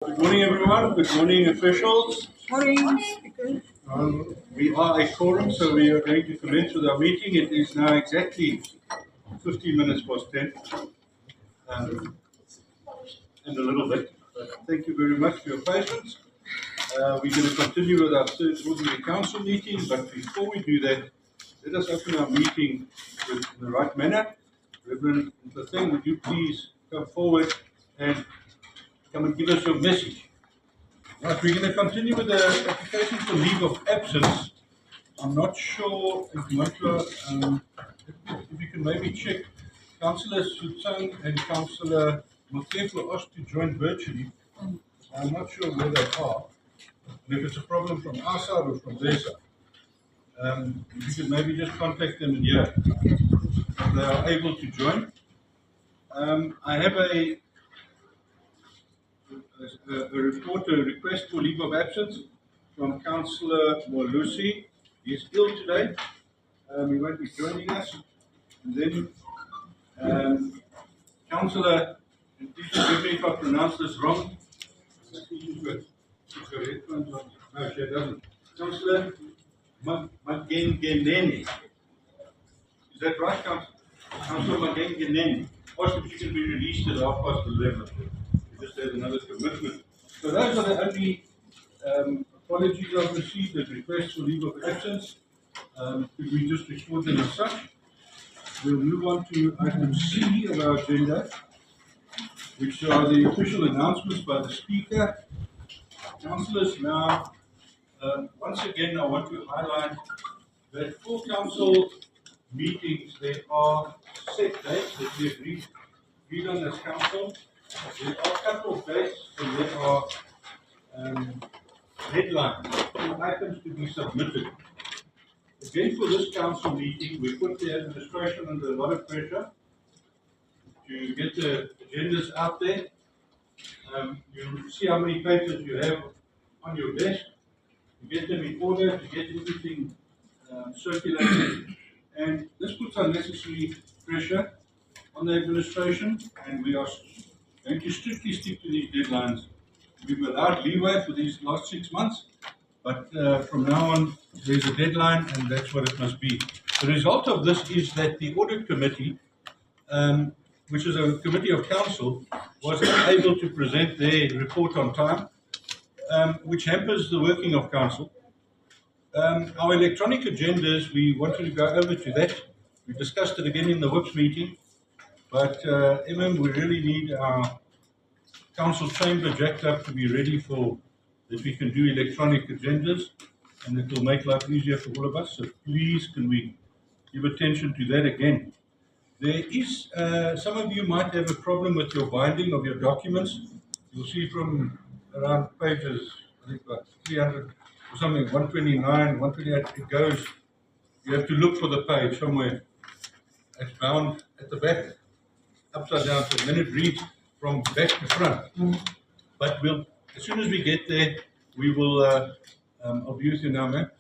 Good morning, everyone. Good morning, officials. Morning. We are a quorum, so we are going to commence with our meeting. It is now exactly 15 minutes past 10, and a little bit. But thank you very much for your patience. We're going to continue with our third ordinary council meeting, but before we do that, let us open our meeting in the right manner. Reverend Nkateng, would you please come forward and come and give us your message? Right, we're going to continue with the application for leave of absence. I'm not sure if if you can maybe check. Councillor Sutsang and Councillor Motlef were asked to join virtually. I'm not sure where they are. And if it's a problem from our side or from their side. If you could maybe just contact them and hear if they are able to join. I have a report, a request for leave of absence from Councillor Molusi. He's ill today. He won't be joining us. And then Councillor, and please forgive me if I pronounce this wrong. She's got headphones on. No, she doesn't. Councillor Magengeneni. Is that right, Councillor? Councillor Magengeneni. Asked if she can be released at 11:30. She just had another commitment. So those are the only apologies I've received, the requests for leave of absence. Could we just record them as such? We'll move on to item C of our agenda, which are the official announcements by the Speaker. Councillors, now, once again, I want to highlight that for council meetings, there are set dates that we agreed on as council. There are cut-off dates and there are deadlines for items to be submitted. Again, for this council meeting, we put the administration under a lot of pressure to get the agendas out there. You see how many papers you have on your desk, to get them in order, to get everything circulated. And this puts unnecessary pressure on the administration, and we are going to strictly stick to these deadlines. We've allowed leeway for these last 6 months, but from now on, there's a deadline, and that's what it must be. The result of this is that the audit committee, which is a committee of council, was unable to present their report on time, which hampers the working of council. Our electronic agendas, we wanted to go over to that. We discussed it again in the WIPS meeting, but we really need our council chamber jacked up to be ready for that we can do electronic agendas, and it will make life easier for all of us. So please, can we give attention to that again? There is, some of you might have a problem with your binding of your documents. You'll see from around pages, I think about 300 or something, 129, 128, it goes, you have to look for the page somewhere. It's bound at the back, upside down, so then it reads from back to front. But as soon as we get there, we will, I'll be with you now, man.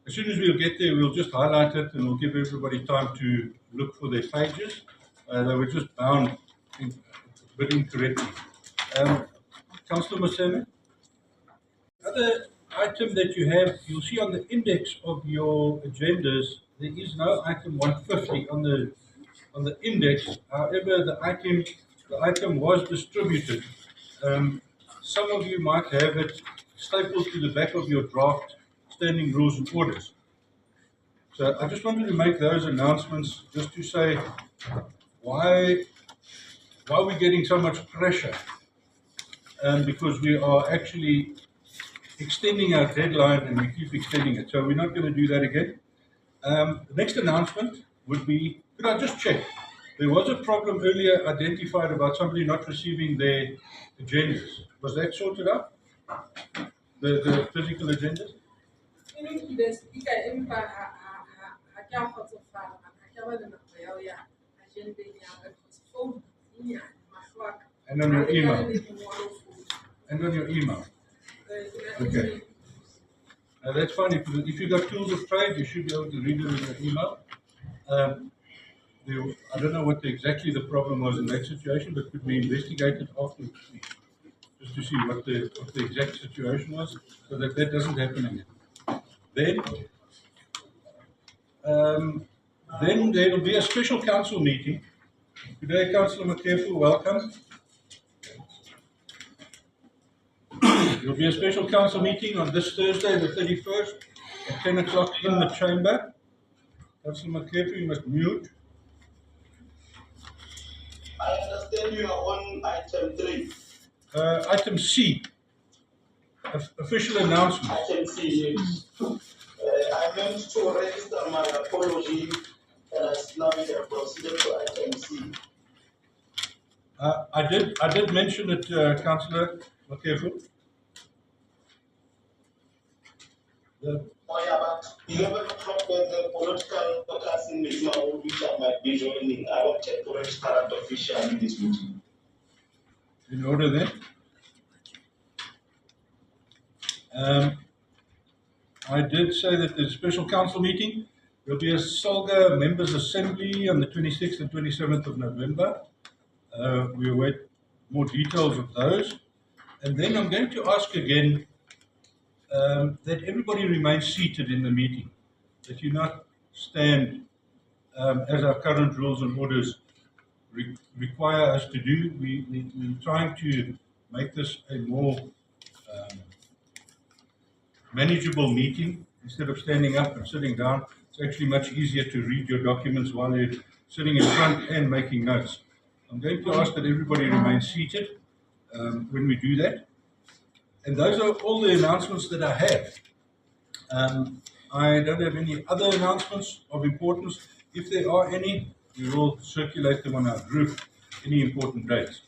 As soon as we'll get there, we'll just highlight it and we'll give everybody time to look for their pages. They were just bound a bit incorrectly. Councillor Motsamaisi, other item that you have, you'll see on the index of your agendas, there is no item 150 on the index. However, the item was distributed. Some of you might have it stapled to the back of your draft standing rules and orders. So I just wanted to make those announcements just to say why we're getting so much pressure. Because we are actually extending our deadline and we keep extending it. So we're not going to do that again. The next announcement would be, could I just check? There was a problem earlier identified about somebody not receiving their agendas. Was that sorted out? The physical agendas? And on your email. And on your email. Okay. That's fine. If you got tools of trade, you should be able to read it in your email. I don't know what exactly the problem was in that situation, but could we investigate it afterwards? just to see what the exact situation was, so that that doesn't happen again. Then there will be a special council meeting. Today, Councillor McCareful, welcome. There will be a special council meeting on this Thursday, the 31st, at 10 o'clock in the chamber. Councillor McCareful, you must mute. I understand you are on item 3. Item C, official announcement. Item C, yes. I meant to register my apology and I slightly proceeded to item C. I did mention it, Councillor McCareful. Oh yeah, but 11 o'clock the political broadcasting meeting which I might be joining. I wanted to register an official in this meeting. In order then. I did say that there's a special council meeting. There will be a Salga Members Assembly on the 26th and 27th of November. We await more details of those. And then I'm going to ask again that everybody remains seated in the meeting, that you not stand as our current rules and orders require us to do. We're trying to make this a more manageable meeting. Instead of standing up and sitting down, it's actually much easier to read your documents while you're sitting in front and making notes. I'm going to ask that everybody remain seated when we do that. And those are all the announcements that I have. I don't have any other announcements of importance. If there are any, we will circulate them on our group, any important dates.